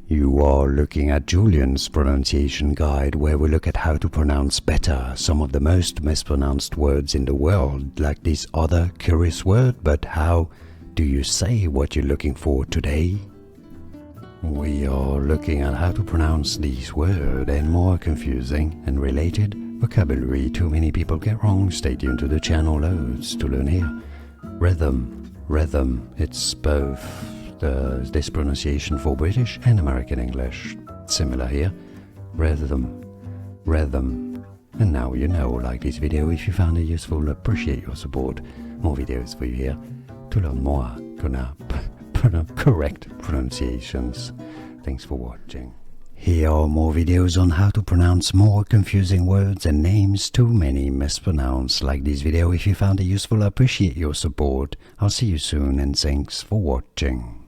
You are looking at Julian's pronunciation guide, where we look at how to pronounce better some of the most mispronounced words in the world, like this other curious word. But how do you say what you're looking for today? We are looking at how to pronounce these words and more confusing and related vocabulary too many people get wrong. Stay tuned to the channel, loads to learn here. Rhythm, it's both this pronunciation for British and American English. Similar here. Rhythm. And now you know. Like this video if you found it useful. Appreciate your support. More videos for you here to learn more correct pronunciations. Thanks for watching. Here are more videos on how to pronounce more confusing words and names too many mispronounced. Like this video if you found it useful. Appreciate your support. I'll see you soon and thanks for watching.